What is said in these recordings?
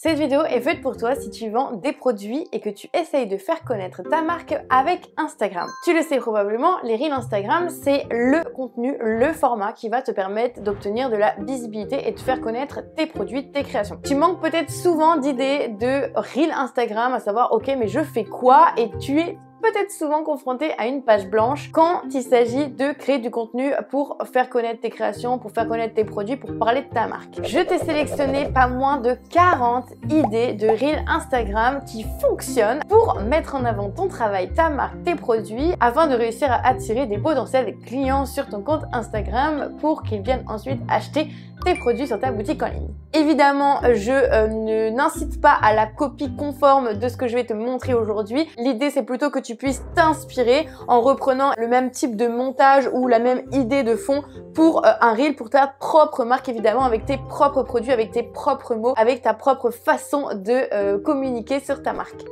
Cette vidéo est faite pour toi si tu vends des produits et que tu essayes de faire connaître ta marque avec Instagram. Tu le sais probablement, les Reels Instagram, c'est le contenu, le format qui va te permettre d'obtenir de la visibilité et de faire connaître tes produits, tes créations. Tu manques peut-être souvent d'idées de Reels Instagram, à savoir ok mais je fais quoi, et tu es peut-être souvent confronté à une page blanche quand il s'agit de créer du contenu pour faire connaître tes créations, pour faire connaître tes produits, pour parler de ta marque. Je t'ai sélectionné pas moins de 40 idées de Reels Instagram qui fonctionnent pour mettre en avant ton travail, ta marque, tes produits, afin de réussir à attirer des potentiels clients sur ton compte Instagram pour qu'ils viennent ensuite acheter tes produits sur ta boutique en ligne. Évidemment, je n'incite pas à la copie conforme de ce que je vais te montrer aujourd'hui. L'idée, c'est plutôt que tu puisses t'inspirer en reprenant le même type de montage ou la même idée de fond pour un reel, pour ta propre marque, évidemment, avec tes propres produits, avec tes propres mots, avec ta propre façon de communiquer sur ta marque.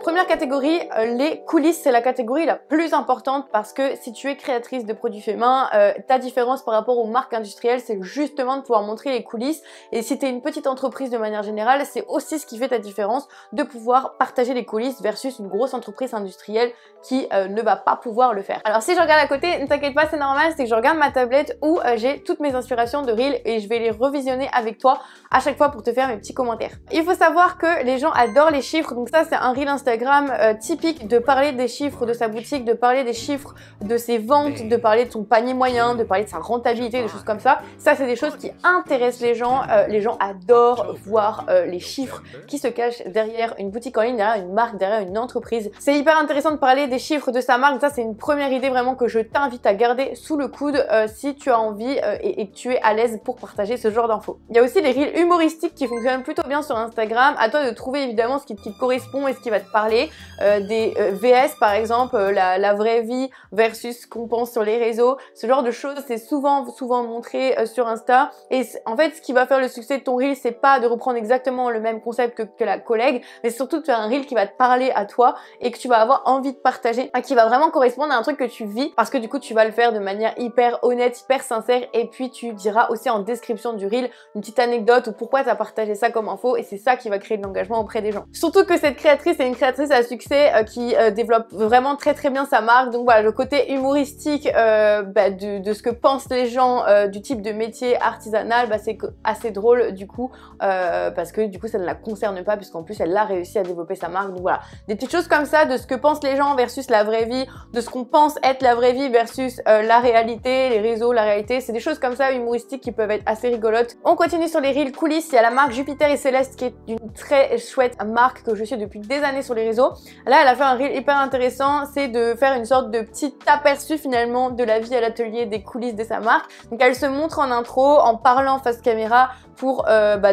Première catégorie, les coulisses, c'est la catégorie la plus importante parce que si tu es créatrice de produits faits main, ta différence par rapport aux marques industrielles, c'est justement de pouvoir montrer les coulisses. Et si tu es une petite entreprise de manière générale, c'est aussi ce qui fait ta différence, de pouvoir partager les coulisses versus une grosse entreprise industrielle qui ne va pas pouvoir le faire. Alors si je regarde à côté, ne t'inquiète pas, c'est normal, c'est que je regarde ma tablette où j'ai toutes mes inspirations de Reels et je vais les revisionner avec toi à chaque fois pour te faire mes petits commentaires. Il faut savoir que les gens adorent les chiffres, donc ça c'est un Reel Instagram typique, de parler des chiffres de sa boutique, de parler des chiffres de ses ventes, de parler de son panier moyen, de parler de sa rentabilité, des choses comme ça. Ça, c'est des choses qui intéressent les gens. Les gens adorent voir les chiffres qui se cachent derrière une boutique en ligne, derrière une marque, derrière une entreprise. C'est hyper intéressant de parler des chiffres de sa marque. Ça, c'est une première idée vraiment que je t'invite à garder sous le coude si tu as envie et que tu es à l'aise pour partager ce genre d'infos. Il y a aussi les reels humoristiques qui fonctionnent plutôt bien sur Instagram. À toi de trouver évidemment ce qui te correspond et ce qui va te parler. Des VS par exemple, la vraie vie versus ce qu'on pense sur les réseaux, ce genre de choses c'est souvent montré sur Insta. Et en fait ce qui va faire le succès de ton reel, c'est pas de reprendre exactement le même concept que la collègue, mais surtout de faire un reel qui va te parler à toi et que tu vas avoir envie de partager, qui va vraiment correspondre à un truc que tu vis, parce que du coup tu vas le faire de manière hyper honnête, hyper sincère, et puis tu diras aussi en description du reel une petite anecdote ou pourquoi tu as partagé ça comme info, et c'est ça qui va créer de l'engagement auprès des gens. Surtout que cette créatrice est une créatrice à succès qui développe vraiment très bien sa marque. Donc voilà, le côté humoristique de ce que pensent les gens du type de métier artisanal, c'est assez drôle du coup, parce que du coup ça ne la concerne pas, puisqu'en plus elle a réussi à développer sa marque. Donc voilà, des petites choses comme ça, de ce que pensent les gens versus la vraie vie, de ce qu'on pense être la vraie vie versus la réalité, les réseaux, la réalité. C'est des choses comme ça humoristiques qui peuvent être assez rigolotes. On continue sur les reels coulisses. Il y a la marque Jupiter et Céleste qui est une très chouette marque que je suis depuis des années sur les réseaux. Là, elle a fait un reel hyper intéressant, c'est de faire une sorte de petit aperçu finalement de la vie à l'atelier, des coulisses de sa marque. Donc elle se montre en intro, en parlant face caméra pour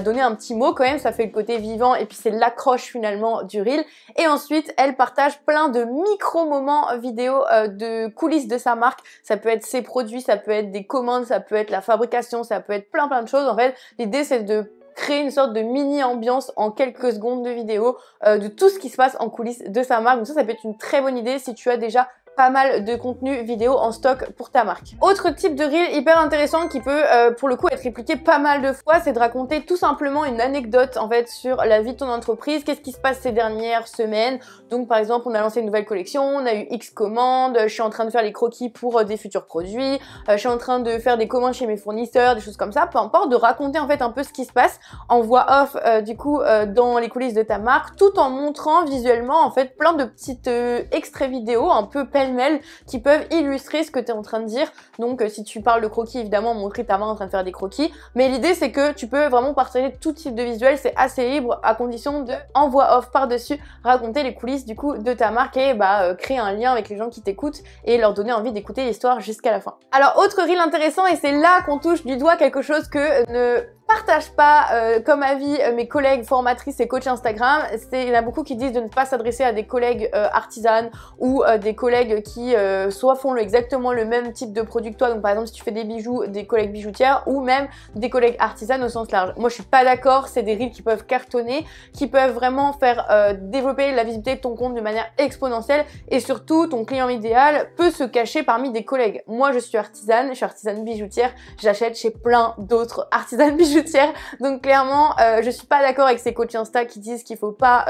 donner un petit mot quand même, ça fait le côté vivant et puis c'est l'accroche finalement du reel. Et ensuite, elle partage plein de micro-moments vidéo de coulisses de sa marque. Ça peut être ses produits, ça peut être des commandes, ça peut être la fabrication, ça peut être plein de choses. En fait, l'idée c'est de créer une sorte de mini ambiance en quelques secondes de vidéo de tout ce qui se passe en coulisses de sa marque. Donc ça peut être une très bonne idée si tu as déjà pas mal de contenu vidéo en stock pour ta marque. Autre type de reel hyper intéressant qui peut pour le coup être répliqué pas mal de fois, c'est de raconter tout simplement une anecdote en fait sur la vie de ton entreprise. Qu'est-ce qui se passe ces dernières semaines? Donc par exemple, on a lancé une nouvelle collection, on a eu X commandes, je suis en train de faire les croquis pour des futurs produits, je suis en train de faire des commandes chez mes fournisseurs, des choses comme ça, peu importe, de raconter en fait un peu ce qui se passe en voix off du coup dans les coulisses de ta marque, tout en montrant visuellement en fait plein de petites extraits vidéo un peu pêle-mêle qui peuvent illustrer ce que tu es en train de dire. Donc si tu parles de croquis, évidemment montrer ta main en train de faire des croquis, mais l'idée c'est que tu peux vraiment partager tout type de visuel, c'est assez libre à condition de en voix off par-dessus raconter les coulisses du coup de ta marque et créer un lien avec les gens qui t'écoutent et leur donner envie d'écouter l'histoire jusqu'à la fin. Alors autre reel intéressant, et c'est là qu'on touche du doigt quelque chose que ne partage pas comme avis mes collègues formatrices et coachs Instagram. Il y en a beaucoup qui disent de ne pas s'adresser à des collègues artisanes ou des collègues qui soit font exactement le même type de produit que toi. Donc par exemple si tu fais des bijoux, des collègues bijoutières ou même des collègues artisanes au sens large. Moi je suis pas d'accord, c'est des reels qui peuvent cartonner, qui peuvent vraiment faire développer la visibilité de ton compte de manière exponentielle, et surtout ton client idéal peut se cacher parmi des collègues. Moi je suis artisane bijoutière, j'achète chez plein d'autres artisanes bijoutières bijoutière. Donc clairement, je suis pas d'accord avec ces coachs Insta qui disent qu'il faut pas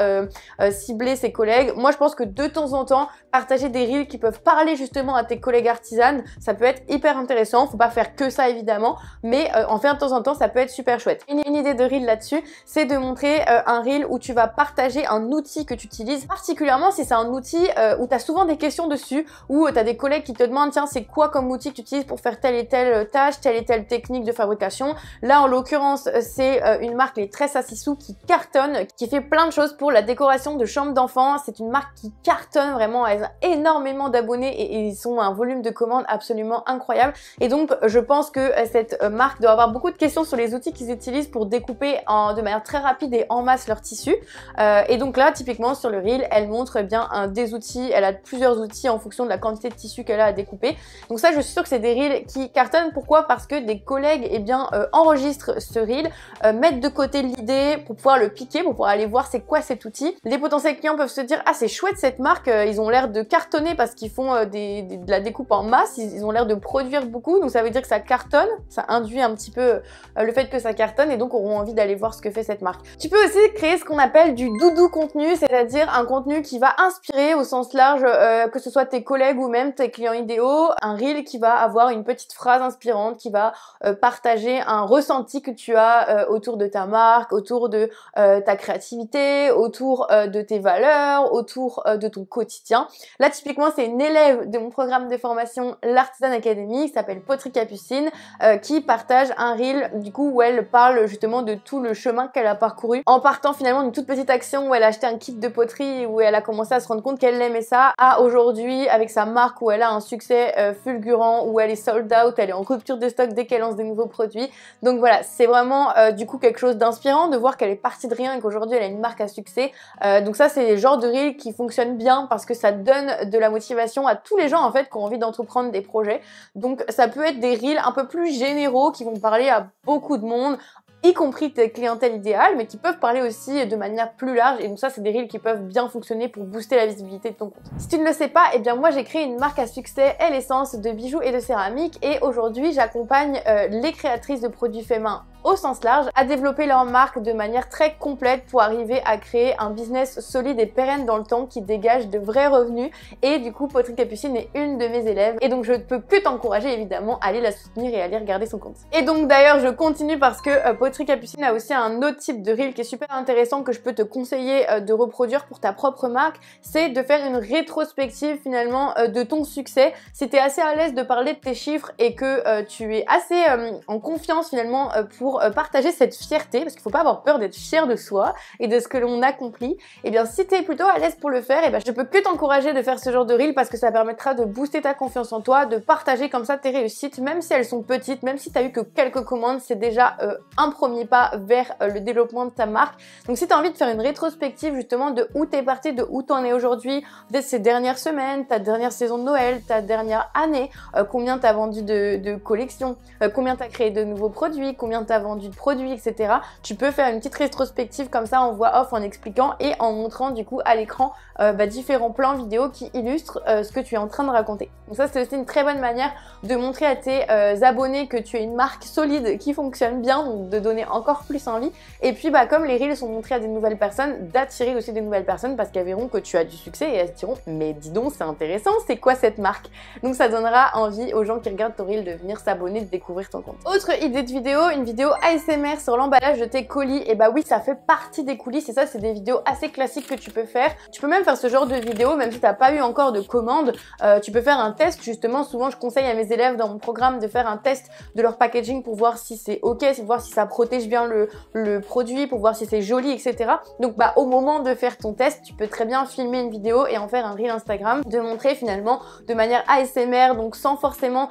cibler ses collègues. Moi, je pense que de temps en temps, partager des reels qui peuvent parler justement à tes collègues artisanes, ça peut être hyper intéressant. Faut pas faire que ça évidemment, mais en faire de temps en temps, ça peut être super chouette. Une idée de reel là-dessus, c'est de montrer un reel où tu vas partager un outil que tu utilises, particulièrement si c'est un outil où tu as souvent des questions dessus, où tu as des collègues qui te demandent tiens, c'est quoi comme outil que tu utilises pour faire telle et telle tâche, telle et telle technique de fabrication. Là, en l'occurrence, c'est une marque, les Tresses à Sissou, qui cartonne, qui fait plein de choses pour la décoration de chambres d'enfants. C'est une marque qui cartonne vraiment, elle a énormément d'abonnés et ils ont un volume de commandes absolument incroyable. Et donc, je pense que cette marque doit avoir beaucoup de questions sur les outils qu'ils utilisent pour découper de manière très rapide et en masse leur tissu. Et donc là, typiquement sur le reel, elle montre bien des outils, elle a plusieurs outils en fonction de la quantité de tissu qu'elle a à découper. Donc ça, je suis sûre que c'est des reels qui cartonnent. Pourquoi? Parce que des collègues enregistrent ce reel, mettent de côté l'idée pour pouvoir le piquer, pour pouvoir aller voir c'est quoi cet outil. Les potentiels clients peuvent se dire ah c'est chouette cette marque, ils ont l'air de cartonner parce qu'ils font de la découpe en masse, ils ont l'air de produire beaucoup, donc ça veut dire que ça cartonne, ça induit un petit peu le fait que ça cartonne et donc auront envie d'aller voir ce que fait cette marque. Tu peux aussi créer ce qu'on appelle du doudou contenu, c'est-à-dire un contenu qui va inspirer au sens large, que ce soit tes collègues ou même tes clients idéaux, un reel qui va avoir une petite phrase inspirante, qui va partager un ressenti que tu as autour de ta marque, autour de ta créativité, autour de tes valeurs, autour de ton quotidien. Là, typiquement, c'est une élève de mon programme de formation l'Artisan Academy, qui s'appelle Poterie Capucine, qui partage un reel du coup où elle parle justement de tout le chemin qu'elle a parcouru en partant finalement d'une toute petite action où elle a acheté un kit de poterie où elle a commencé à se rendre compte qu'elle aimait ça, à aujourd'hui avec sa marque où elle a un succès fulgurant, où elle est sold out, elle est en rupture de stock dès qu'elle lance des nouveaux produits. Donc voilà, c'est vraiment du coup quelque chose d'inspirant de voir qu'elle est partie de rien et qu'aujourd'hui elle a une marque à succès. Donc ça, c'est les genres de reels qui fonctionnent bien parce que ça donne de la motivation à tous les gens en fait qui ont envie d'entreprendre des projets. Donc ça peut être des reels un peu plus généraux qui vont parler à beaucoup de monde, y compris tes clientèles idéales, mais qui peuvent parler aussi de manière plus large. Et donc ça, c'est des reels qui peuvent bien fonctionner pour booster la visibilité de ton compte. Si tu ne le sais pas, eh bien moi j'ai créé une marque à succès, l'essence de bijoux et de céramique, et aujourd'hui j'accompagne les créatrices de produits faits main au sens large à développer leur marque de manière très complète pour arriver à créer un business solide et pérenne dans le temps qui dégage de vrais revenus. Et du coup, Poterie Capucine est une de mes élèves et donc je ne peux que t'encourager évidemment à aller la soutenir et à aller regarder son compte. Et donc d'ailleurs, je continue parce que Poterie Capucine a aussi un autre type de reel qui est super intéressant que je peux te conseiller de reproduire pour ta propre marque, c'est de faire une rétrospective finalement de ton succès. Si tu es assez à l'aise de parler de tes chiffres et que tu es assez en confiance finalement pour partager cette fierté, parce qu'il faut pas avoir peur d'être fier de soi et de ce que l'on accomplit, et bien si tu es plutôt à l'aise pour le faire, et bien je peux que t'encourager de faire ce genre de reel parce que ça permettra de booster ta confiance en toi, de partager comme ça tes réussites, même si elles sont petites, même si tu as eu que quelques commandes, c'est déjà un premier pas vers le développement de ta marque. Donc si tu as envie de faire une rétrospective justement de où t'es parti, de où t'en es aujourd'hui, peut-être ces dernières semaines, ta dernière saison de Noël, ta dernière année, combien t'as vendu de collections, combien t'as créé de nouveaux produits, combien t'as vendu de produits, etc. Tu peux faire une petite rétrospective comme ça en voix off en expliquant et en montrant du coup à l'écran différents plans vidéo qui illustrent ce que tu es en train de raconter. Donc ça, c'est aussi une très bonne manière de montrer à tes abonnés que tu es une marque solide qui fonctionne bien, donc de donner encore plus envie. Et puis comme les reels sont montrés à des nouvelles personnes, d'attirer aussi des nouvelles personnes parce qu'elles verront que tu as du succès et elles se diront mais dis donc, c'est intéressant, c'est quoi cette marque? Donc ça donnera envie aux gens qui regardent ton reel de venir s'abonner, de découvrir ton compte. Autre idée de vidéo, une vidéo ASMR sur l'emballage de tes colis. Et oui, ça fait partie des coulisses et ça, c'est des vidéos assez classiques que tu peux faire. Tu peux même faire ce genre de vidéo même si t'as pas eu encore de commande. Tu peux faire un test, justement. Souvent je conseille à mes élèves dans mon programme de faire un test de leur packaging pour voir si c'est ok, pour voir si ça protège bien le produit, pour voir si c'est joli, etc. Donc au moment de faire ton test, tu peux très bien filmer une vidéo et en faire un reel Instagram, de montrer finalement de manière ASMR, donc sans forcément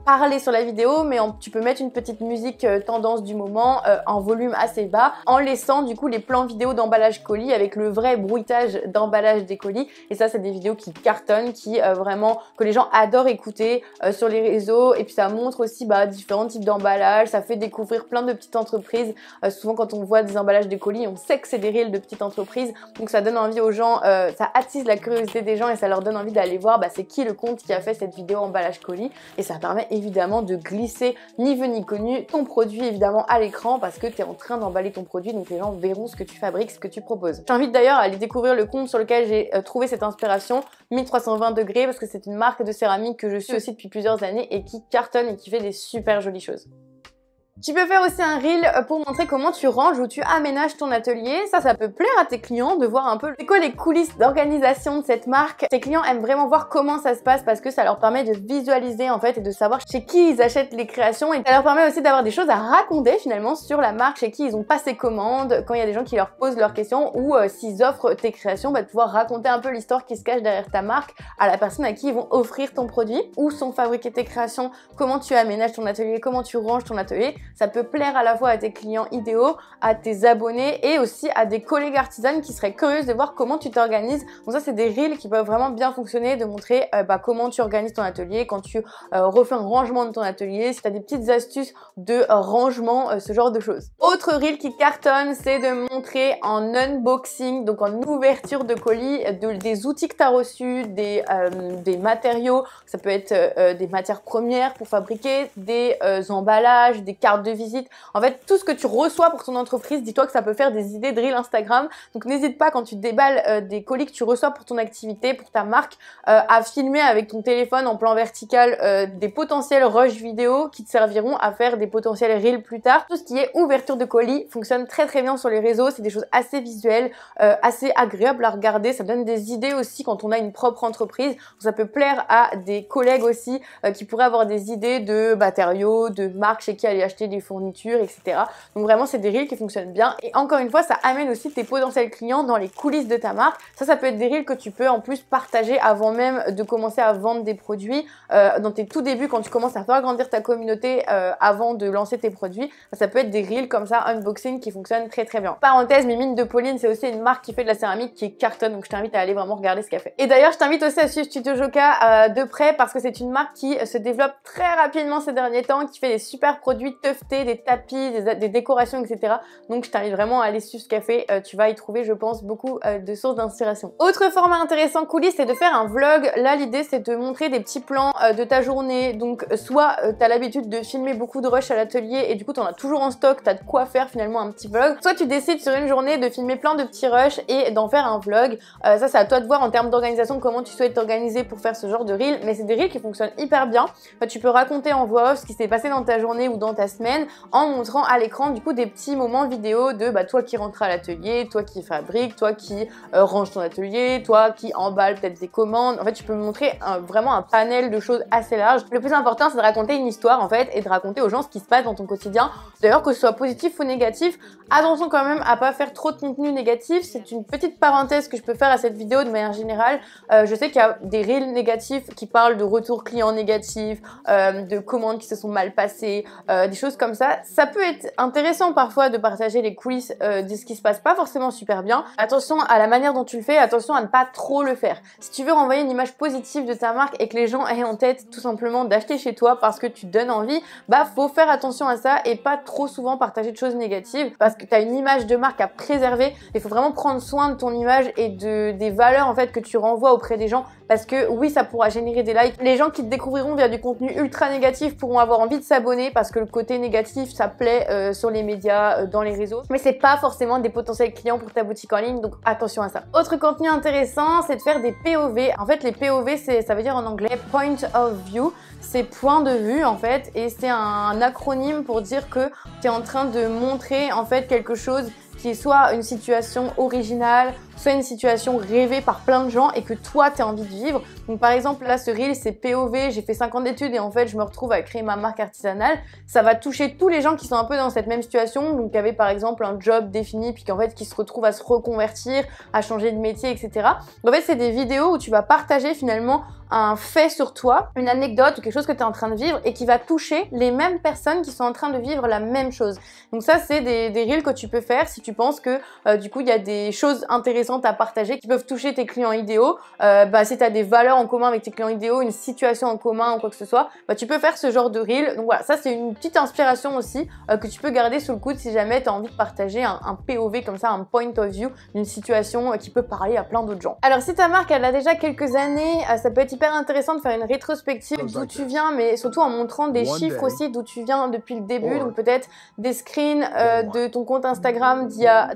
parler sur la vidéo, mais tu peux mettre une petite musique tendance du moment en volume assez bas, en laissant du coup les plans vidéo d'emballage colis avec le vrai bruitage d'emballage des colis. Et ça, c'est des vidéos qui cartonnent, qui vraiment que les gens adorent écouter sur les réseaux. Et puis ça montre aussi différents types d'emballage, ça fait découvrir plein de petites entreprises. Souvent quand on voit des emballages de colis, on sait que c'est des reels de petites entreprises, donc ça donne envie aux gens, ça attise la curiosité des gens et ça leur donne envie d'aller voir c'est qui le compte qui a fait cette vidéo emballage colis. Et ça permet évidemment de glisser ni vu ni connu ton produit évidemment à l'écran parce que tu es en train d'emballer ton produit, donc les gens verront ce que tu fabriques, ce que tu proposes. Je t'invite d'ailleurs à aller découvrir le compte sur lequel j'ai trouvé cette inspiration, 1320 degrés, parce que c'est une marque de céramique que je suis aussi depuis plusieurs années et qui cartonne et qui fait des super jolies choses. Tu peux faire aussi un reel pour montrer comment tu ranges ou tu aménages ton atelier. Ça peut plaire à tes clients de voir un peu c'est quoi les coulisses d'organisation de cette marque. Tes clients aiment vraiment voir comment ça se passe parce que ça leur permet de visualiser en fait et de savoir chez qui ils achètent les créations, et ça leur permet aussi d'avoir des choses à raconter finalement sur la marque, chez qui ils ont passé commande, quand il y a des gens qui leur posent leurs questions, ou s'ils offrent tes créations, de pouvoir raconter un peu l'histoire qui se cache derrière ta marque à la personne à qui ils vont offrir ton produit. Où sont fabriquées tes créations, comment tu aménages ton atelier, comment tu ranges ton atelier. Ça peut plaire à la fois à tes clients idéaux, à tes abonnés et aussi à des collègues artisanes qui seraient curieuses de voir comment tu t'organises. Donc ça, c'est des reels qui peuvent vraiment bien fonctionner, de montrer comment tu organises ton atelier, quand tu refais un rangement de ton atelier, si tu as des petites astuces de rangement, ce genre de choses. Autre reel qui cartonne, c'est de montrer en unboxing, donc en ouverture de colis, des outils que tu as reçus, des matériaux. Ça peut être des matières premières pour fabriquer, des emballages, des cartes de visite. En fait, tout ce que tu reçois pour ton entreprise, dis-toi que ça peut faire des idées de reel Instagram. Donc n'hésite pas, quand tu déballes des colis que tu reçois pour ton activité, pour ta marque, à filmer avec ton téléphone en plan vertical des potentiels rushs vidéo qui te serviront à faire des potentiels reels plus tard. Tout ce qui est ouverture de colis fonctionne très très bien sur les réseaux. C'est des choses assez visuelles, assez agréables à regarder. Ça donne des idées aussi quand on a une propre entreprise. Donc, ça peut plaire à des collègues aussi qui pourraient avoir des idées de matériaux, de marques chez qui aller acheter des fournitures, etc. Donc vraiment, c'est des reels qui fonctionnent bien. Et encore une fois, ça amène aussi tes potentiels clients dans les coulisses de ta marque. Ça peut être des reels que tu peux en plus partager avant même de commencer à vendre des produits. Dans tes tout débuts, quand tu commences à faire grandir ta communauté avant de lancer tes produits, ça peut être des reels comme ça, unboxing, qui fonctionnent très très bien. Parenthèse, Mimine de Pauline, c'est aussi une marque qui fait de la céramique qui cartonne, donc je t'invite à aller vraiment regarder ce qu'elle fait. Et d'ailleurs, je t'invite aussi à suivre Studio Joca de près parce que c'est une marque qui se développe très rapidement ces derniers temps, qui fait des super produits tuftés, des tapis, des décorations, etc. Donc je t'invite vraiment à aller suivre ce qu'elle fait. Tu vas y trouver, je pense, beaucoup de sources d'inspiration. Autre format intéressant, coulisses, c'est de faire un vlog. Là, l'idée, c'est de montrer des petits plans de ta journée. Donc soit tu as l'habitude de filmer beaucoup de rushs à l'atelier et du coup, tu en as toujours en stock, tu as de quoi faire finalement un petit vlog. Soit tu décides sur une journée de filmer plein de petits rushs et d'en faire un vlog. Ça, c'est à toi de voir en termes d'organisation comment tu souhaites t'organiser pour faire ce genre de reel. Mais c'est des reels qui fonctionnent hyper bien. Tu peux raconter en voix off ce qui s'est passé dans ta journée ou dans ta semaine en montrant à l'écran du coup des petits moments vidéo de toi qui rentres à l'atelier, toi qui fabrique, toi qui range ton atelier, toi qui emballe peut-être des commandes. En fait, tu peux montrer vraiment un panel de choses assez large. Le plus important, c'est de raconter une histoire en fait et de raconter aux gens ce qui se passe dans ton quotidien. D'ailleurs, que ce soit positif ou négatif, attention quand même à pas faire trop de contenu négatif. C'est une petite parenthèse que je peux faire à cette vidéo de manière générale. Je sais qu'il y a des reels négatifs qui parlent de retours clients négatifs, de commandes qui se sont mal passées, des choses comme ça. Ça peut être intéressant parfois de partager les coulisses de ce qui se passe pas forcément super bien. Attention à la manière dont tu le fais, attention à ne pas trop le faire. Si tu veux renvoyer une image positive de ta marque et que les gens aient en tête tout simplement d'acheter chez toi parce que tu donnes envie, faut faire attention à ça et pas trop souvent partager de choses négatives parce que tu as une image de marque à préserver. Il faut vraiment prendre soin de ton image et des valeurs en fait que tu renvoies auprès des gens, parce que oui, ça pourra générer des likes. Les gens qui te découvriront via du contenu ultra négatif pourront avoir envie de s'abonner parce que le côté négatif, ça plaît sur les médias, dans les réseaux, mais c'est pas forcément des potentiels clients pour ta boutique en ligne, donc attention à ça. Autre contenu intéressant, c'est de faire des POV. En fait, les POV, ça veut dire en anglais Point of View. C'est point de vue en fait, et c'est un acronyme pour dire que tu es en train de montrer en fait quelque chose qui est soit une situation originale, soit une situation rêvée par plein de gens et que toi tu as envie de vivre. Donc par exemple là, ce reel c'est POV, j'ai fait 5 ans d'études et en fait je me retrouve à créer ma marque artisanale. Ça va toucher tous les gens qui sont un peu dans cette même situation, donc qui avaient par exemple un job défini puis qu'en fait qui se retrouvent à se reconvertir, à changer de métier, etc. En fait c'est des vidéos où tu vas partager finalement un fait sur toi, une anecdote ou quelque chose que tu es en train de vivre et qui va toucher les mêmes personnes qui sont en train de vivre la même chose. Donc ça c'est des reels que tu peux faire si tu penses que du coup il y a des choses intéressantes à partager qui peuvent toucher tes clients idéaux. Si tu as des valeurs en commun avec tes clients idéaux, une situation en commun ou quoi que ce soit, tu peux faire ce genre de reel. Donc voilà, ça c'est une petite inspiration aussi que tu peux garder sous le coude si jamais tu as envie de partager un POV comme ça, un point of view d'une situation qui peut parler à plein d'autres gens. Alors si ta marque elle a déjà quelques années, ça peut être hyper intéressant de faire une rétrospective d'où tu viens, mais surtout en montrant des chiffres aussi d'où tu viens depuis le début. Donc peut-être des screens de ton compte Instagram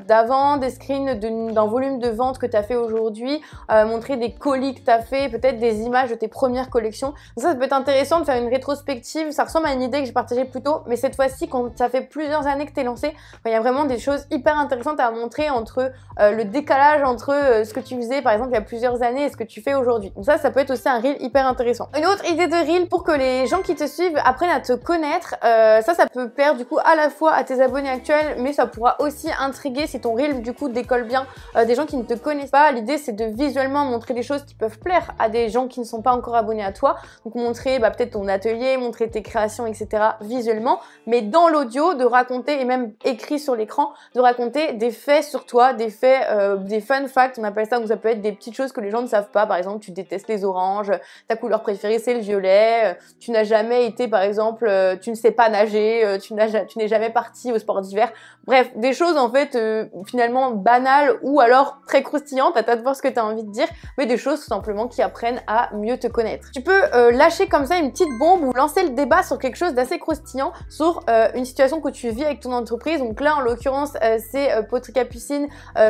d'avant, des screens d'un volume de vente que tu as fait aujourd'hui, montrer des colis que tu as fait, peut-être des images de tes premières collections. Donc ça peut être intéressant de faire une rétrospective. Ça ressemble à une idée que j'ai partagée plus tôt, mais cette fois-ci, quand ça fait plusieurs années que tu es lancé, il y a vraiment des choses hyper intéressantes à montrer entre le décalage entre ce que tu faisais par exemple il y a plusieurs années et ce que tu fais aujourd'hui. Donc ça peut être aussi un reel hyper intéressant. Une autre idée de reel pour que les gens qui te suivent apprennent à te connaître, ça peut plaire du coup à la fois à tes abonnés actuels, mais ça pourra aussi intriguer si ton reel du coup décolle bien des gens qui ne te connaissent pas. L'idée c'est de visuellement montrer des choses qui peuvent plaire à des gens qui ne sont pas encore abonnés à toi. Donc montrer peut-être ton atelier, montrer tes créations, etc. visuellement, mais dans l'audio de raconter, et même écrit sur l'écran, de raconter des faits sur toi, des faits, des fun facts, on appelle ça. Donc ça peut être des petites choses que les gens ne savent pas. Par exemple, tu détestes les oranges, ta couleur préférée c'est le violet, tu n'as jamais été par exemple, tu ne sais pas nager, tu n'es jamais parti au sport d'hiver. Bref, des choses en fait finalement banales ou alors très croustillantes, à toi de voir ce que tu as envie de dire, mais des choses tout simplement qui apprennent à mieux te connaître. Tu peux lâcher comme ça une petite bombe ou lancer le débat sur quelque chose d'assez croustillant, sur une situation que tu vis avec ton entreprise. Donc là en l'occurrence c'est Poterie Capucine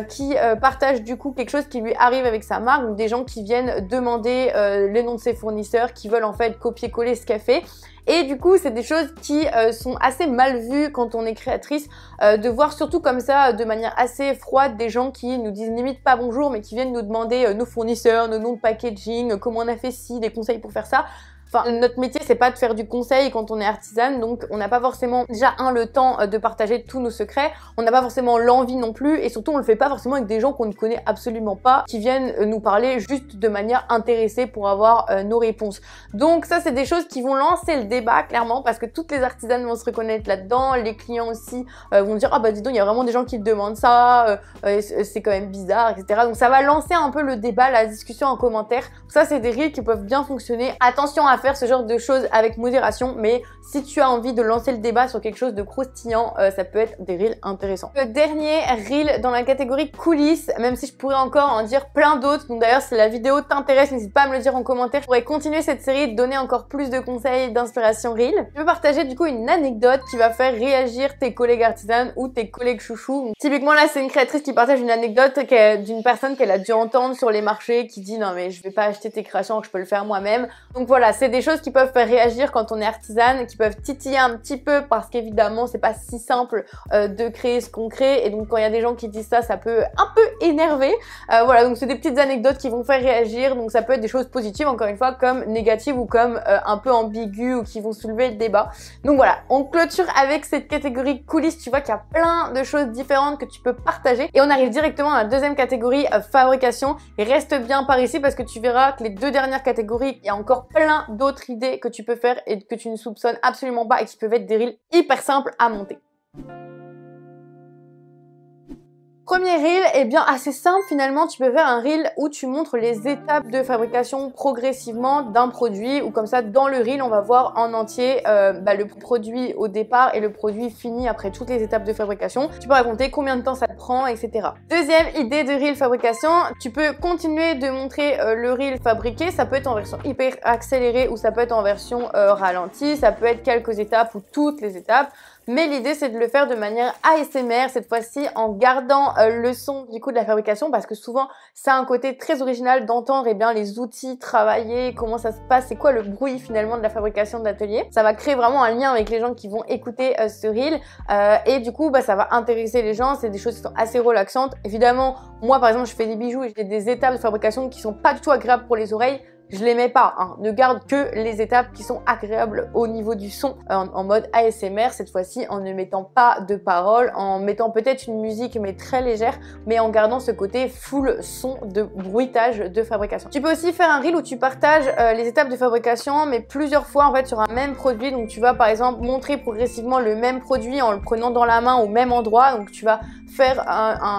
qui partage du coup quelque chose qui lui arrive avec sa marque, donc des gens qui viennent demander les noms de ses fournisseurs, qui veulent en fait copier-coller ce qu'elle fait. Et du coup, c'est des choses qui sont assez mal vues quand on est créatrice, de voir surtout comme ça, de manière assez froide, des gens qui nous disent limite pas bonjour, mais qui viennent nous demander nos fournisseurs, nos noms de packaging, comment on a fait ci, des conseils pour faire ça. Enfin, notre métier, c'est pas de faire du conseil quand on est artisane, donc on n'a pas forcément déjà le temps de partager tous nos secrets, on n'a pas forcément l'envie non plus, et surtout on le fait pas forcément avec des gens qu'on ne connaît absolument pas, qui viennent nous parler juste de manière intéressée pour avoir nos réponses. Donc ça, c'est des choses qui vont lancer le débat clairement, parce que toutes les artisanes vont se reconnaître là-dedans, les clients aussi vont dire ah bah dis donc, il y a vraiment des gens qui te demandent ça, c'est quand même bizarre, etc. Donc ça va lancer un peu le débat, la discussion en commentaire. Ça, c'est des reels qui peuvent bien fonctionner. Attention à faire ce genre de choses avec modération, mais si tu as envie de lancer le débat sur quelque chose de croustillant, ça peut être des reels intéressants. Le dernier reel dans la catégorie coulisses, même si je pourrais encore en dire plein d'autres, donc d'ailleurs si la vidéo t'intéresse, n'hésite pas à me le dire en commentaire, je pourrais continuer cette série, donner encore plus de conseils, d'inspiration reel. Je veux partager du coup une anecdote qui va faire réagir tes collègues artisanes ou tes collègues chouchous. Donc, typiquement là, c'est une créatrice qui partage une anecdote d'une personne qu'elle a dû entendre sur les marchés, qui dit non mais je vais pas acheter tes créations, je peux le faire moi-même. Donc voilà, c'est des choses qui peuvent faire réagir quand on est artisane, qui peuvent titiller un petit peu, parce qu'évidemment c'est pas si simple de créer ce qu'on crée, et donc quand il y a des gens qui disent ça, ça peut un peu énerver. Voilà, donc c'est des petites anecdotes qui vont faire réagir, donc ça peut être des choses positives encore une fois, comme négatives ou comme un peu ambiguës ou qui vont soulever le débat. Donc voilà, on clôture avec cette catégorie coulisses. Tu vois qu'il y a plein de choses différentes que tu peux partager, et on arrive directement à la deuxième catégorie, fabrication. Et reste bien par ici parce que tu verras que les deux dernières catégories, il y a encore plein d'autres idées que tu peux faire et que tu ne soupçonnes absolument pas, et qui peuvent être des reels hyper simples à monter. Premier reel, eh bien assez simple finalement, tu peux faire un reel où tu montres les étapes de fabrication progressivement d'un produit, ou comme ça dans le reel on va voir en entier le produit au départ et le produit fini après toutes les étapes de fabrication. Tu peux raconter combien de temps ça te prend, etc. Deuxième idée de reel fabrication, tu peux continuer de montrer le reel fabriqué. Ça peut être en version hyper accélérée ou ça peut être en version ralentie, ça peut être quelques étapes ou toutes les étapes. Mais l'idée c'est de le faire de manière ASMR, cette fois-ci en gardant le son du coup de la fabrication, parce que souvent ça a un côté très original d'entendre les outils travailler, comment ça se passe, c'est quoi le bruit finalement de la fabrication de l'atelier. Ça va créer vraiment un lien avec les gens qui vont écouter ce reel, et du coup ça va intéresser les gens. C'est des choses qui sont assez relaxantes. Évidemment, moi par exemple je fais des bijoux et j'ai des étapes de fabrication qui sont pas du tout agréables pour les oreilles. Je les mets pas, hein. Ne garde que les étapes qui sont agréables au niveau du son en mode ASMR, cette fois-ci en ne mettant pas de paroles, en mettant peut-être une musique mais très légère, mais en gardant ce côté full son de bruitage de fabrication. Tu peux aussi faire un reel où tu partages les étapes de fabrication, mais plusieurs fois en fait sur un même produit. Donc tu vas par exemple montrer progressivement le même produit en le prenant dans la main au même endroit. Donc tu vas faire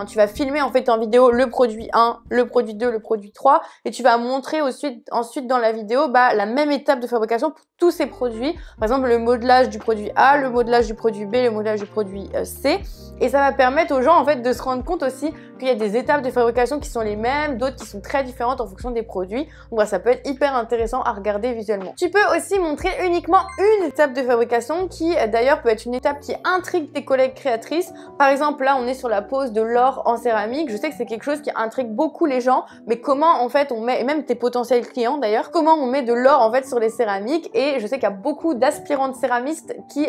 tu vas filmer en fait en vidéo le produit 1, le produit 2, le produit 3, et tu vas montrer ensuite dans la vidéo la même étape de fabrication pour tous ces produits. Par exemple le modelage du produit A, le modelage du produit B, le modelage du produit C, et ça va permettre aux gens en fait de se rendre compte aussi qu'il y a des étapes de fabrication qui sont les mêmes, d'autres qui sont très différentes en fonction des produits. Donc voilà, ça peut être hyper intéressant à regarder visuellement. Tu peux aussi montrer uniquement une étape de fabrication qui d'ailleurs peut être une étape qui intrigue tes collègues créatrices. Par exemple, là on est sur la pose de l'or en céramique. Je sais que c'est quelque chose qui intrigue beaucoup les gens, mais comment en fait on met, et même tes potentiels clients d'ailleurs, comment on met de l'or en fait sur les céramiques. Et je sais qu'il y a beaucoup d'aspirantes céramistes qui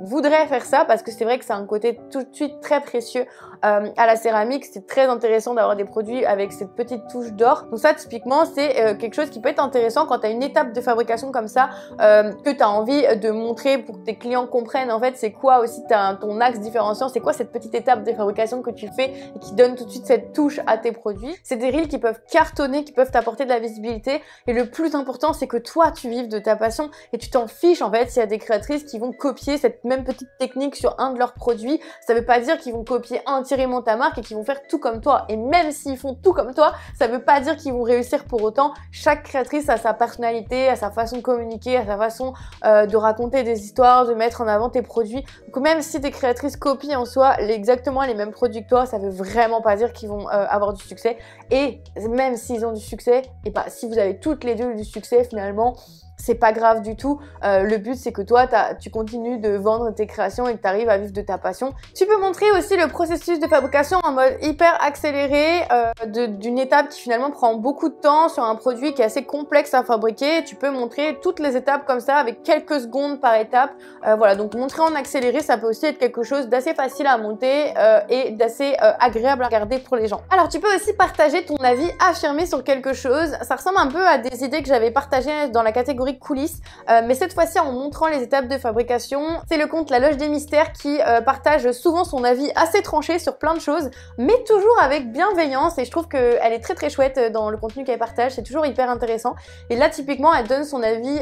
voudraient faire ça parce que c'est vrai que c'est un côté tout de suite très précieux à la céramique. C'est très intéressant d'avoir des produits avec cette petite touche d'or. Donc ça typiquement c'est quelque chose qui peut être intéressant quand tu as une étape de fabrication comme ça que tu as envie de montrer pour que tes clients comprennent en fait c'est quoi aussi ton axe différenciant, c'est quoi cette petite étape de fabrication que tu fais et qui donne tout de suite cette touche à tes produits. C'est des reels qui peuvent cartonner, qui peuvent t'apporter de la visibilité et le plus important c'est que toi tu vives de ta passion et tu t'en fiches en fait s'il y a des créatrices qui vont copier cette même petite technique sur un de leurs produits. Ça veut pas dire qu'ils vont copier entièrement ta marque et qu'ils vont faire tout comme toi, et même s'ils font tout comme toi, ça veut pas dire qu'ils vont réussir pour autant. Chaque créatrice a sa personnalité, a sa façon de communiquer, a sa façon de raconter des histoires, de mettre en avant tes produits. Donc même si tes créatrices copient en soi exactement les mêmes produits que toi, ça veut vraiment pas dire qu'ils vont avoir du succès. Et même s'ils ont du succès, et bah si vous avez toutes les deux du succès finalement, c'est pas grave du tout. Le but c'est que toi tu continues de vendre tes créations et que tu arrives à vivre de ta passion. Tu peux montrer aussi le processus de fabrication en mode hyper accéléré d'une étape qui finalement prend beaucoup de temps sur un produit qui est assez complexe à fabriquer. Tu peux montrer toutes les étapes comme ça avec quelques secondes par étape. Voilà, donc montrer en accéléré ça peut aussi être quelque chose d'assez facile à monter et d'assez agréable à regarder pour les gens. Alors tu peux aussi partager ton avis affirmé sur quelque chose. Ça ressemble un peu à des idées que j'avais partagées dans la catégorie coulisses, mais cette fois-ci en montrant les étapes de fabrication. C'est le compte La Loge des Mystères qui partage souvent son avis assez tranché sur plein de choses, mais toujours avec bienveillance, et je trouve qu'elle est très très chouette dans le contenu qu'elle partage, c'est toujours hyper intéressant. Et là typiquement elle donne son avis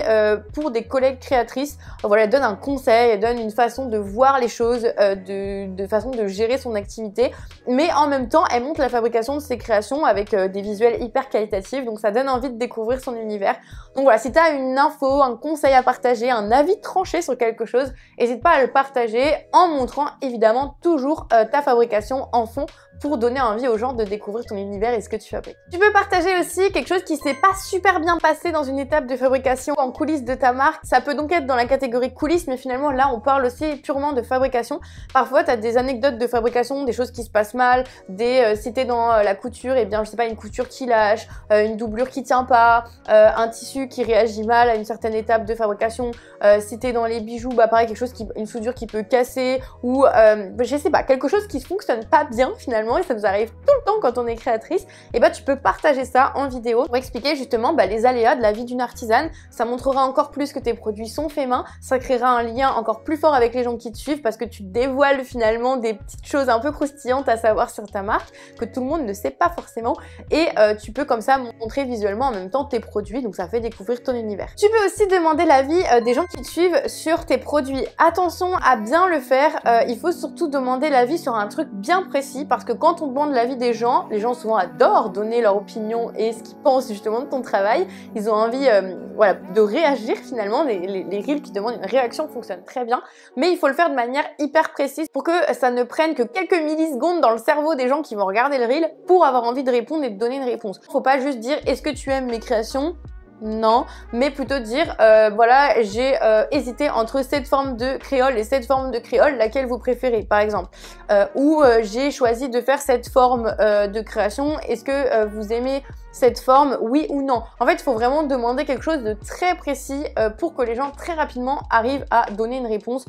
pour des collègues créatrices. Voilà, elle donne un conseil, elle donne une façon de voir les choses, de façon de gérer son activité, mais en même temps elle montre la fabrication de ses créations avec des visuels hyper qualitatifs, donc ça donne envie de découvrir son univers. Donc voilà, si tu as une info, un conseil à partager, un avis tranché sur quelque chose, n'hésite pas à le partager en montrant évidemment toujours ta fabrication en fond pour donner envie aux gens de découvrir ton univers et ce que tu fabriques. Tu peux partager aussi quelque chose qui s'est pas super bien passé dans une étape de fabrication en coulisses de ta marque. Ça peut donc être dans la catégorie coulisses, mais finalement là on parle aussi purement de fabrication. Parfois tu as des anecdotes de fabrication, des choses qui se passent mal, si t'es dans la couture, et bien je sais pas, une couture qui lâche, une doublure qui tient pas, un tissu qui réagit mal à une certaine étape de fabrication. Si t'es dans les bijoux, bah pareil, une soudure qui peut casser, ou je sais pas, quelque chose qui fonctionne pas bien finalement, et ça nous arrive tout le temps quand on est créatrice. Et bah tu peux partager ça en vidéo pour expliquer justement les aléas de la vie d'une artisane. Ça montrera encore plus que tes produits sont faits main, ça créera un lien encore plus fort avec les gens qui te suivent parce que tu dévoiles finalement des petites choses un peu croustillantes à savoir sur ta marque que tout le monde ne sait pas forcément, et tu peux comme ça montrer visuellement en même temps tes produits, donc ça fait découvrir ton univers. Tu peux aussi demander l'avis des gens qui te suivent sur tes produits. Attention à bien le faire, il faut surtout demander l'avis sur un truc bien précis, parce que quand on demande l'avis des gens, les gens souvent adorent donner leur opinion et ce qu'ils pensent justement de ton travail. Ils ont envie voilà, de réagir finalement. Les reels qui demandent une réaction fonctionnent très bien, mais il faut le faire de manière hyper précise pour que ça ne prenne que quelques millisecondes dans le cerveau des gens qui vont regarder le reel pour avoir envie de répondre et de donner une réponse. Faut pas juste dire « est-ce que tu aimes mes créations ?» Non, mais plutôt dire voilà, j'ai hésité entre cette forme de créole et cette forme de créole, laquelle vous préférez par exemple, ou j'ai choisi de faire cette forme de création, est-ce que vous aimez cette forme, oui ou non? En fait, il faut vraiment demander quelque chose de très précis pour que les gens très rapidement arrivent à donner une réponse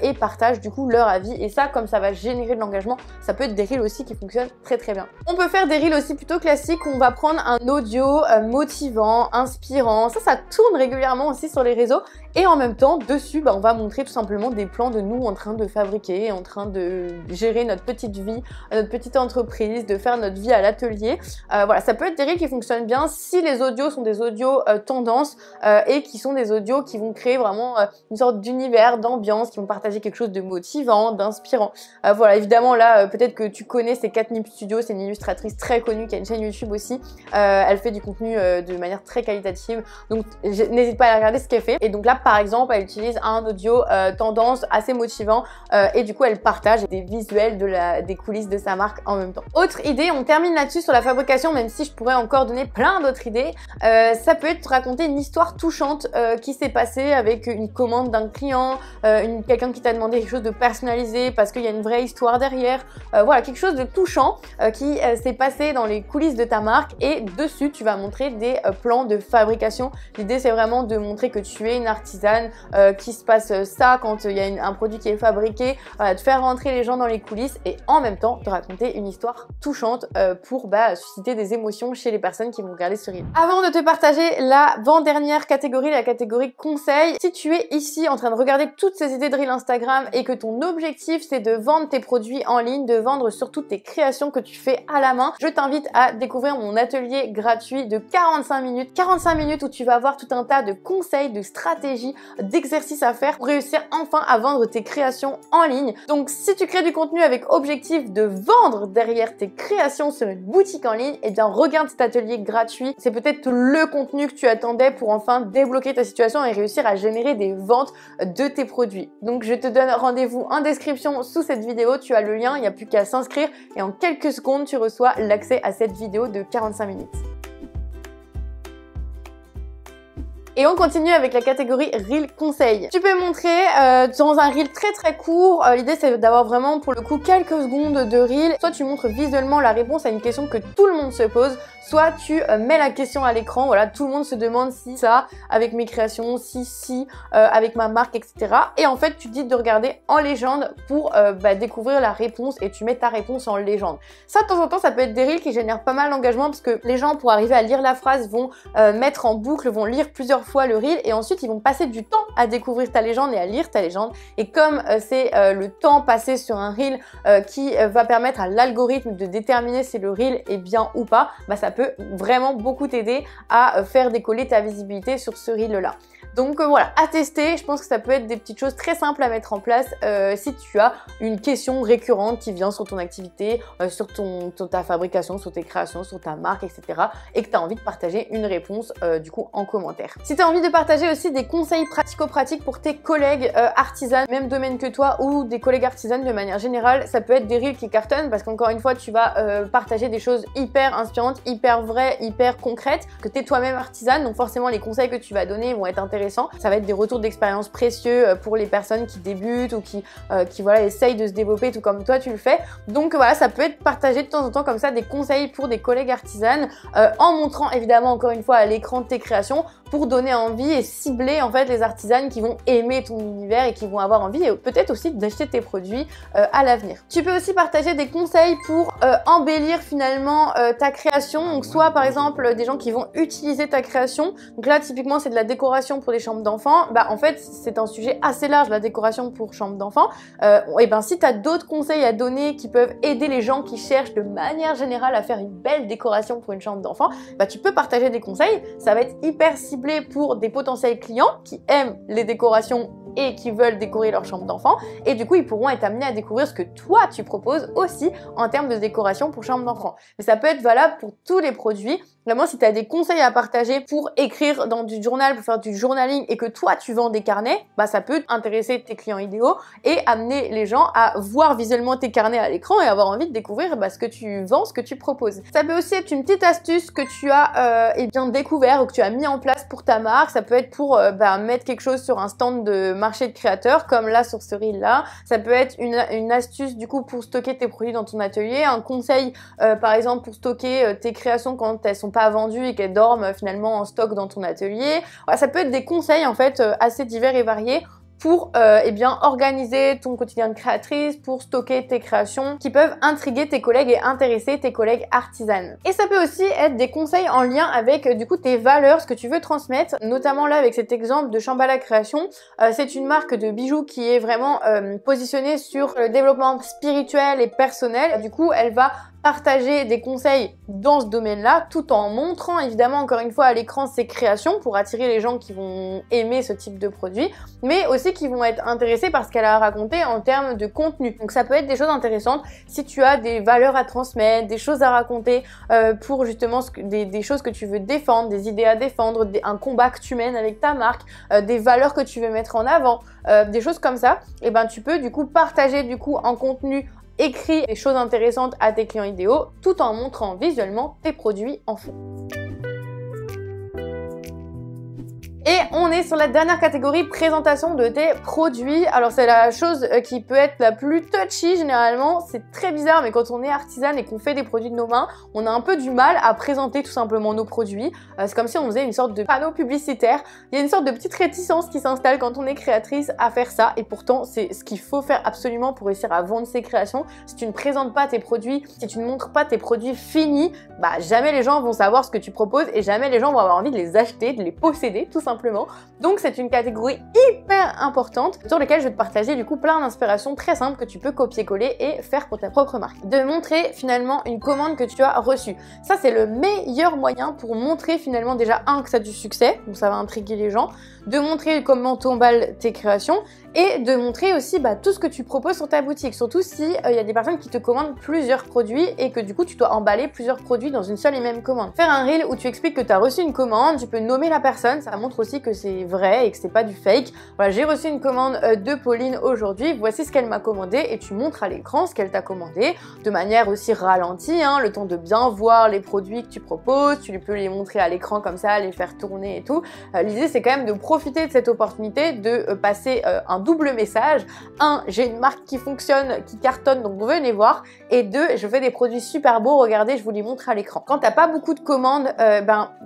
et partagent du coup leur avis, et ça, comme ça va générer de l'engagement, ça peut être des reels aussi qui fonctionnent très très bien. On peut faire des reels aussi plutôt classiques où on va prendre un audio motivant, inspirant, ça tourne régulièrement aussi sur les réseaux, et en même temps dessus on va montrer tout simplement des plans de nous en train de fabriquer, en train de gérer notre petite vie, notre petite entreprise, de faire notre vie à l'atelier. Voilà, ça peut être des reels qui fonctionnent bien si les audios sont des audios tendance et qui sont des audios qui vont créer vraiment une sorte d'univers, d'ambiance, qui vont partager quelque chose de motivant, d'inspirant. Voilà, évidemment là peut-être que tu connais, c'est Katnip Studio, c'est une illustratrice très connue qui a une chaîne YouTube aussi. Elle fait du contenu de manière très qualitative, donc n'hésite pas à regarder ce qu'elle fait. Et donc là par exemple, elle utilise un audio tendance assez motivant et du coup elle partage des visuels des coulisses de sa marque en même temps. Autre idée, on termine là-dessus sur la fabrication, même si je pourrais encore donner plein d'autres idées. Ça peut être raconter une histoire touchante qui s'est passée avec une commande d'un client, quelqu'un qui t'a demandé quelque chose de personnalisé parce qu'il y a une vraie histoire derrière. Voilà, quelque chose de touchant qui s'est passé dans les coulisses de ta marque, et dessus tu vas montrer des plans de fabrication. L'idée c'est vraiment de montrer que tu es une artisane, qu'il se passe ça quand il y a un produit qui est fabriqué, de faire rentrer les gens dans les coulisses et en même temps de raconter une histoire touchante pour susciter des émotions chez les personnes qui vont regarder ce reel. Avant de te partager l'avant-dernière catégorie, la catégorie conseils, si tu es ici en train de regarder toutes ces idées de reel Instagram et que ton objectif c'est de vendre tes produits en ligne, de vendre surtout tes créations que tu fais à la main, je t'invite à découvrir mon atelier gratuit de 45 minutes. 45 minutes où tu vas avoir tout un tas de conseils, de stratégies, d'exercices à faire pour réussir enfin à vendre tes créations en ligne. Donc si tu crées du contenu avec objectif de vendre derrière tes créations sur une boutique en ligne, eh bien regarde cet atelier gratuit. C'est peut-être le contenu que tu attendais pour enfin débloquer ta situation et réussir à générer des ventes de tes produits. Donc je te donne rendez-vous en description sous cette vidéo, tu as le lien, il n'y a plus qu'à s'inscrire et en quelques secondes tu reçois l'accès à cette vidéo de 45 minutes. Et on continue avec la catégorie Reel Conseil. Tu peux montrer dans un Reel très court, l'idée c'est d'avoir vraiment pour le coup quelques secondes de Reel. Soit tu montres visuellement la réponse à une question que tout le monde se pose, soit tu mets la question à l'écran, voilà, tout le monde se demande si ça, avec mes créations, si, avec ma marque, etc. Et en fait, tu dis de regarder en légende pour découvrir la réponse et tu mets ta réponse en légende. Ça, de temps en temps, ça peut être des Reels qui génèrent pas mal d'engagement parce que les gens, pour arriver à lire la phrase, vont mettre en boucle, vont lire plusieurs fois le Reel et ensuite, ils vont passer du temps à découvrir ta légende et à lire ta légende. Et comme c'est le temps passé sur un Reel qui va permettre à l'algorithme de déterminer si le Reel est bien ou pas, ça peut vraiment beaucoup t'aider à faire décoller ta visibilité sur ce Reel là. Donc voilà, à tester, je pense que ça peut être des petites choses très simples à mettre en place si tu as une question récurrente qui vient sur ton activité, sur ta fabrication, sur tes créations, sur ta marque, etc. et que tu as envie de partager une réponse du coup en commentaire. Si tu as envie de partager aussi des conseils pratico-pratiques pour tes collègues artisanes, même domaine que toi, ou des collègues artisanes de manière générale, ça peut être des Reels qui cartonnent parce qu'encore une fois, tu vas partager des choses hyper inspirantes, hyper vraies, hyper concrètes, que tu es toi-même artisane, donc forcément les conseils que tu vas donner vont être intéressants. Ça va être des retours d'expérience précieux pour les personnes qui débutent ou qui voilà, essayent de se développer tout comme toi tu le fais. Donc voilà, ça peut être partagé de temps en temps comme ça, des conseils pour des collègues artisanes en montrant évidemment encore une fois à l'écran de tes créations pour donner envie et cibler en fait les artisanes qui vont aimer ton univers et qui vont avoir envie et peut-être aussi d'acheter tes produits à l'avenir. Tu peux aussi partager des conseils pour embellir finalement ta création. Donc soit par exemple des gens qui vont utiliser ta création. Donc là typiquement c'est de la décoration pour les chambres d'enfants. En fait c'est un sujet assez large, la décoration pour chambres d'enfants. Et si tu as d'autres conseils à donner qui peuvent aider les gens qui cherchent de manière générale à faire une belle décoration pour une chambre d'enfant, tu peux partager des conseils. Ça va être hyper ciblé pour des potentiels clients qui aiment les décorations et qui veulent décorer leur chambre d'enfant, et du coup ils pourront être amenés à découvrir ce que toi tu proposes aussi en termes de décoration pour chambre d'enfant. Mais ça peut être valable pour tous les produits. Vraiment, si tu as des conseils à partager pour écrire dans du journal, pour faire du journaling et que toi tu vends des carnets, ça peut intéresser tes clients idéaux et amener les gens à voir visuellement tes carnets à l'écran et avoir envie de découvrir ce que tu vends, ce que tu proposes. Ça peut aussi être une petite astuce que tu as découvert ou que tu as mis en place pour ta marque. Ça peut être pour mettre quelque chose sur un stand de marché de créateurs comme là sur ce reel là. Ça peut être une astuce du coup pour stocker tes produits dans ton atelier, un conseil par exemple pour stocker tes créations quand elles sont pas vendues et qu'elles dorment finalement en stock dans ton atelier. Voilà, ça peut être des conseils en fait assez divers et variés pour organiser ton quotidien de créatrice, pour stocker tes créations qui peuvent intriguer tes collègues et intéresser tes collègues artisanes. Et ça peut aussi être des conseils en lien avec du coup tes valeurs, ce que tu veux transmettre, notamment là avec cet exemple de Shambhala Création. C'est une marque de bijoux qui est vraiment positionnée sur le développement spirituel et personnel. Du coup, elle va partager des conseils dans ce domaine-là, tout en montrant évidemment encore une fois à l'écran ses créations pour attirer les gens qui vont aimer ce type de produit, mais aussi qui vont être intéressés par ce qu'elle a raconté en termes de contenu. Donc ça peut être des choses intéressantes si tu as des valeurs à transmettre, des choses à raconter pour justement des choses que tu veux défendre, des idées à défendre, un combat que tu mènes avec ta marque, des valeurs que tu veux mettre en avant, des choses comme ça. Et ben tu peux du coup partager du coup en contenu écrit des choses intéressantes à tes clients idéaux tout en montrant visuellement tes produits en fond. Et on est sur la dernière catégorie, présentation de tes produits. Alors c'est la chose qui peut être la plus touchy généralement. C'est très bizarre, mais quand on est artisane et qu'on fait des produits de nos mains, on a un peu du mal à présenter tout simplement nos produits. C'est comme si on faisait une sorte de panneau publicitaire. Il y a une sorte de petite réticence qui s'installe quand on est créatrice à faire ça. Et pourtant, c'est ce qu'il faut faire absolument pour réussir à vendre ses créations. Si tu ne présentes pas tes produits, si tu ne montres pas tes produits finis, bah jamais les gens vont savoir ce que tu proposes et jamais les gens vont avoir envie de les acheter, de les posséder tout simplement. Donc c'est une catégorie hyper importante sur laquelle je vais te partager du coup plein d'inspirations très simples que tu peux copier-coller et faire pour ta propre marque. De montrer finalement une commande que tu as reçue. Ça c'est le meilleur moyen pour montrer finalement déjà que ça a du succès, donc ça va intriguer les gens, de montrer comment t'emballes tes créations et de montrer aussi tout ce que tu proposes sur ta boutique, surtout si y a des personnes qui te commandent plusieurs produits et que du coup tu dois emballer plusieurs produits dans une seule et même commande. Faire un reel où tu expliques que tu as reçu une commande, tu peux nommer la personne, ça montre aussi que c'est vrai et que c'est pas du fake. Voilà, j'ai reçu une commande de Pauline aujourd'hui, voici ce qu'elle m'a commandé et tu montres à l'écran ce qu'elle t'a commandé de manière aussi ralentie, le temps de bien voir les produits que tu proposes, tu peux les montrer à l'écran comme ça, les faire tourner et tout. L'idée c'est quand même de profiter de cette opportunité de passer un double message. 1, j'ai une marque qui fonctionne, qui cartonne, donc venez voir. Et 2, je fais des produits super beaux, regardez, je vous les montre à l'écran. Quand t'as pas beaucoup de commandes,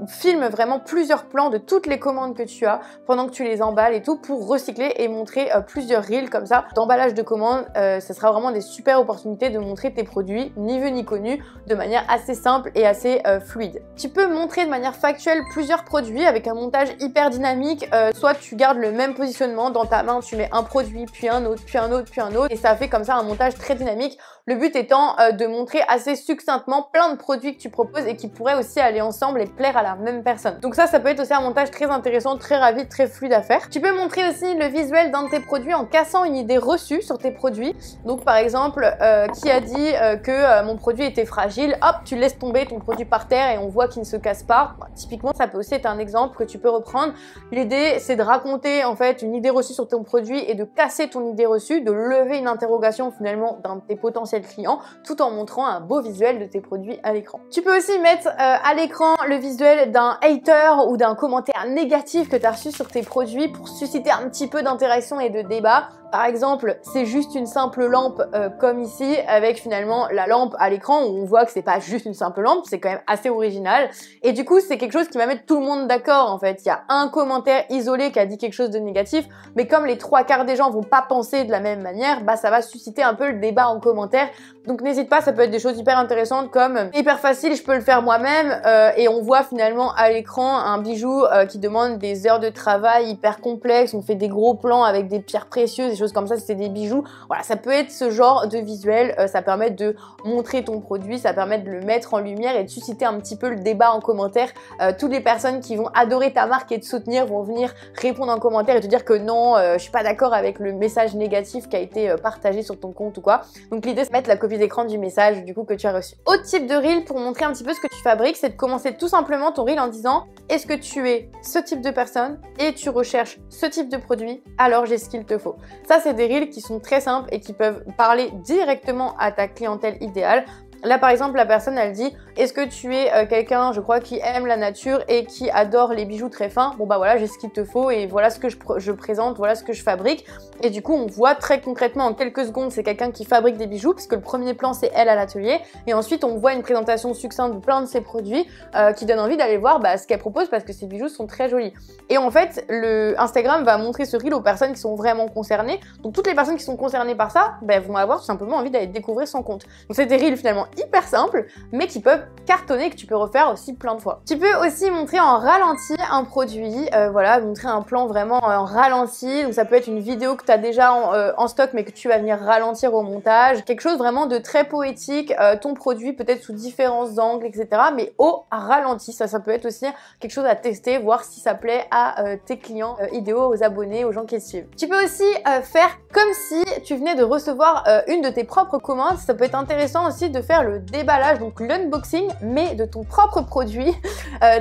filme vraiment plusieurs plans de toutes les commandes que tu as pendant que tu les emballes et tout pour recycler et montrer plusieurs reels comme ça d'emballage de commandes. Ça sera vraiment des super opportunités de montrer tes produits ni vu ni connu de manière assez simple et assez fluide. Tu peux montrer de manière factuelle plusieurs produits avec un montage hyper dynamique. Soit tu gardes le même positionnement dans ta main, tu mets un produit, puis un autre, puis un autre, puis un autre, et ça fait comme ça un montage très dynamique. Le but étant de montrer assez succinctement plein de produits que tu proposes et qui pourraient aussi aller ensemble et plaire à la même personne. Donc ça peut être aussi un montage très intéressant, très rapide, très fluide à faire. Tu peux montrer aussi le visuel d'un de tes produits en cassant une idée reçue sur tes produits. Donc par exemple, qui a dit que mon produit était fragile, hop, tu laisses tomber ton produit par terre et on voit qu'il ne se casse pas. Typiquement, ça peut aussi être un exemple que tu peux reprendre. L'idée, c'est de raconter en fait une idée reçue sur ton produit et de casser ton idée reçue, de lever une interrogation finalement d'un de tes potentiels clients tout en montrant un beau visuel de tes produits à l'écran. Tu peux aussi mettre à l'écran le visuel d'un hater ou d'un commentaire négatif que tu as reçu sur tes produits pour susciter un petit peu d'interaction et de débat. Par exemple, c'est juste une simple lampe comme ici avec finalement la lampe à l'écran où on voit que c'est pas juste une simple lampe, c'est quand même assez original et du coup c'est quelque chose qui va mettre tout le monde d'accord en fait. Il y a un commentaire isolé qui a dit quelque chose de négatif, mais comme les 3/4 des gens vont pas penser de la même manière, ça va susciter un peu le débat en commentaire. Donc n'hésite pas, ça peut être des choses hyper intéressantes comme hyper facile, je peux le faire moi-même et on voit finalement à l'écran un bijou qui demande des heures de travail hyper complexes, on fait des gros plans avec des pierres précieuses, des choses comme ça, c'est des bijoux. Voilà, ça peut être ce genre de visuel, ça permet de montrer ton produit, ça permet de le mettre en lumière et de susciter un petit peu le débat en commentaire. Toutes les personnes qui vont adorer ta marque et te soutenir vont venir répondre en commentaire et te dire que non, je suis pas d'accord avec le message négatif qui a été partagé sur ton compte ou quoi. Donc l'idée c'est de mettre la copie d'écran du message du coup que tu as reçu. Autre type de reel pour montrer un petit peu ce que tu fabriques, c'est de commencer tout simplement ton reel en disant est-ce que tu es ce type de personne et tu recherches ce type de produit, alors j'ai ce qu'il te faut. Ça c'est des reels qui sont très simples et qui peuvent parler directement à ta clientèle idéale. Là par exemple la personne elle dit est-ce que tu es quelqu'un je crois qui aime la nature et qui adore les bijoux très fins, bon voilà j'ai ce qu'il te faut et voilà ce que je présente, voilà ce que je fabrique et du coup on voit très concrètement en quelques secondes c'est quelqu'un qui fabrique des bijoux puisque le premier plan c'est elle à l'atelier et ensuite on voit une présentation succincte de plein de ses produits qui donne envie d'aller voir ce qu'elle propose parce que ses bijoux sont très jolis et en fait le Instagram va montrer ce reel aux personnes qui sont vraiment concernées, donc toutes les personnes qui sont concernées par ça vont avoir tout simplement envie d'aller découvrir son compte. Donc c'est des reels finalement hyper simples, mais qui peuvent cartonner, que tu peux refaire aussi plein de fois. Tu peux aussi montrer en ralenti un produit, voilà, montrer un plan vraiment en ralenti, donc ça peut être une vidéo que tu as déjà en stock mais que tu vas venir ralentir au montage, quelque chose vraiment de très poétique, ton produit peut-être sous différents angles, etc. mais au ralenti, ça peut être aussi quelque chose à tester, voir si ça plaît à tes clients idéaux, aux abonnés, aux gens qui te suivent. Tu peux aussi faire comme si tu venais de recevoir une de tes propres commandes, ça peut être intéressant aussi de faire le déballage, donc l'unboxing, mais de ton propre produit.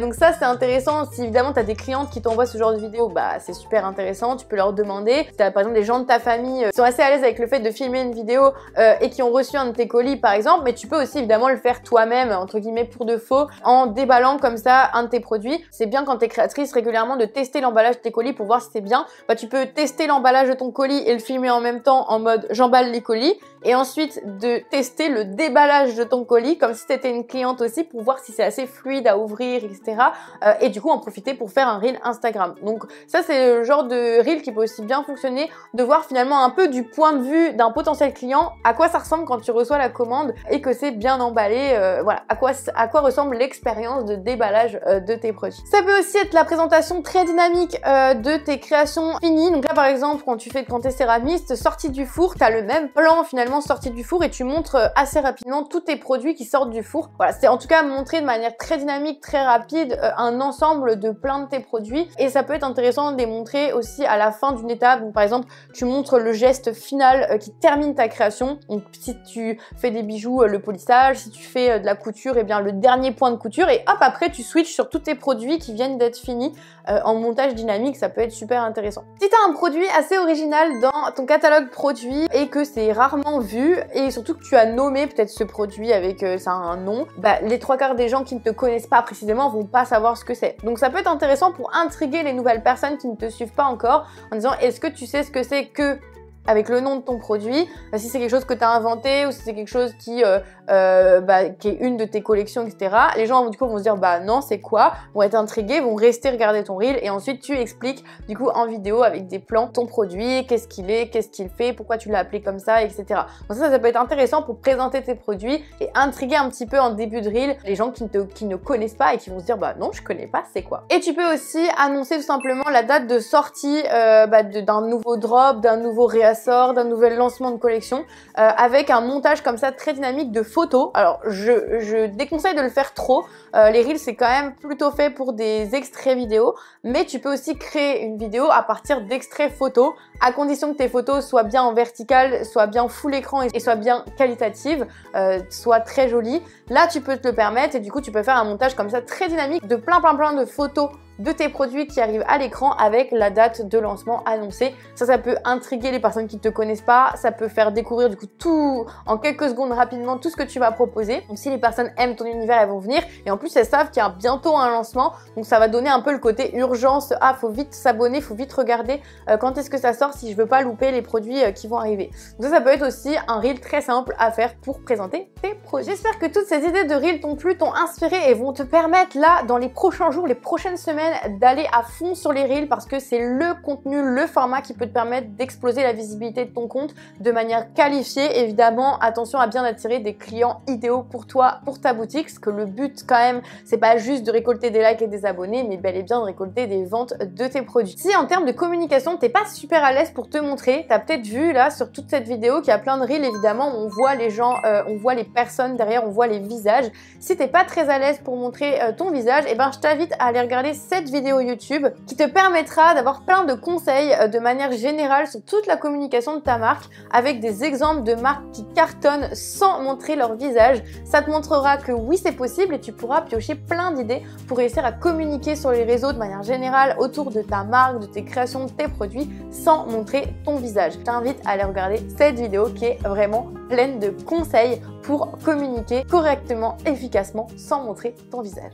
Donc ça c'est intéressant, si évidemment tu as des clientes qui t'envoient ce genre de vidéo, bah c'est super intéressant, tu peux leur demander. Si tu as par exemple des gens de ta famille qui sont assez à l'aise avec le fait de filmer une vidéo et qui ont reçu un de tes colis par exemple, mais tu peux aussi évidemment le faire toi-même, entre guillemets pour de faux, en déballant comme ça un de tes produits. C'est bien quand tu es créatrice régulièrement de tester l'emballage de tes colis pour voir si c'est bien. Bah, tu peux tester l'emballage de ton colis et le filmer en même temps en mode j'emballe les colis, et ensuite de tester le déballage de ton colis comme si tu étais une cliente aussi pour voir si c'est assez fluide à ouvrir, etc. Et du coup en profiter pour faire un reel Instagram. Donc ça c'est le genre de reel qui peut aussi bien fonctionner, de voir finalement un peu du point de vue d'un potentiel client à quoi ça ressemble quand tu reçois la commande et que c'est bien emballé, voilà, à quoi ressemble l'expérience de déballage de tes produits. Ça peut aussi être la présentation très dynamique de tes créations finies. Donc là par exemple quand t'es céramiste, sortie du four, tu as le même plan finalement sortie du four et tu montres assez rapidement tous tes produits qui sortent du four. Voilà, c'est en tout cas montrer de manière très dynamique, très rapide un ensemble de plein de tes produits, et ça peut être intéressant de les montrer aussi à la fin d'une étape. Donc par exemple tu montres le geste final qui termine ta création, donc si tu fais des bijoux, le polissage, si tu fais de la couture, et bien le dernier point de couture, et hop après tu switches sur tous tes produits qui viennent d'être finis en montage dynamique. Ça peut être super intéressant. Si tu as un produit assez original dans ton catalogue produit et que c'est rarement vu, et surtout que tu as nommé peut-être ce produit avec ça a un nom, bah, les 3/4 des gens qui ne te connaissent pas précisément vont pas savoir ce que c'est. Donc ça peut être intéressant pour intriguer les nouvelles personnes qui ne te suivent pas encore en disant est-ce que tu sais ce que c'est que avec le nom de ton produit, si c'est quelque chose que tu as inventé ou si c'est quelque chose qui est une de tes collections, etc. Les gens du coup vont se dire bah non c'est quoi, vont être intrigués, vont rester regarder ton reel, et ensuite tu expliques du coup en vidéo avec des plans ton produit, qu'est-ce qu'il fait, pourquoi tu l'as appelé comme ça, etc. Donc ça peut être intéressant pour présenter tes produits et intriguer un petit peu en début de reel les gens qui ne connaissent pas et qui vont se dire bah non je connais pas, c'est quoi. Et tu peux aussi annoncer tout simplement la date de sortie d'un nouveau drop, d'un nouveau réassort, d'un nouvel lancement de collection avec un montage comme ça très dynamique de photos. Alors je déconseille de le faire trop, les reels c'est quand même plutôt fait pour des extraits vidéo, mais tu peux aussi créer une vidéo à partir d'extraits photos, à condition que tes photos soient bien en vertical, soient bien full écran et soient bien qualitatives, soient très jolies. Là tu peux te le permettre et du coup tu peux faire un montage comme ça très dynamique de plein de photos de tes produits qui arrivent à l'écran avec la date de lancement annoncée. Ça peut intriguer les personnes qui ne te connaissent pas, ça peut faire découvrir du coup tout en quelques secondes rapidement tout ce que tu vas proposer. Donc si les personnes aiment ton univers, elles vont venir, et en plus elles savent qu'il y a bientôt un lancement, donc ça va donner un peu le côté urgence, ah faut vite s'abonner, faut vite regarder quand est-ce que ça sort si je veux pas louper les produits qui vont arriver. Donc ça peut être aussi un reel très simple à faire pour présenter tes produits. J'espère que toutes ces idées de reel t'ont plu, t'ont inspiré et vont te permettre là dans les prochains jours, les prochaines semaines d'aller à fond sur les reels, parce que c'est le contenu, le format qui peut te permettre d'exploser la visibilité de ton compte de manière qualifiée. Évidemment, attention à bien attirer des clients idéaux pour toi, pour ta boutique, parce que le but quand même, c'est pas juste de récolter des likes et des abonnés, mais bel et bien de récolter des ventes de tes produits. Si en termes de communication, t'es pas super à l'aise pour te montrer, t'as peut-être vu là sur toute cette vidéo qu'il y a plein de reels évidemment où on voit les gens, on voit les personnes derrière, on voit les visages. Si t'es pas très à l'aise pour montrer ton visage, et ben je t'invite à aller regarder cette vidéo YouTube qui te permettra d'avoir plein de conseils de manière générale sur toute la communication de ta marque, avec des exemples de marques qui cartonnent sans montrer leur visage. Ça te montrera que oui c'est possible et tu pourras piocher plein d'idées pour réussir à communiquer sur les réseaux de manière générale autour de ta marque, de tes créations, de tes produits sans montrer ton visage. Je t'invite à aller regarder cette vidéo qui est vraiment pleine de conseils pour communiquer correctement, efficacement sans montrer ton visage.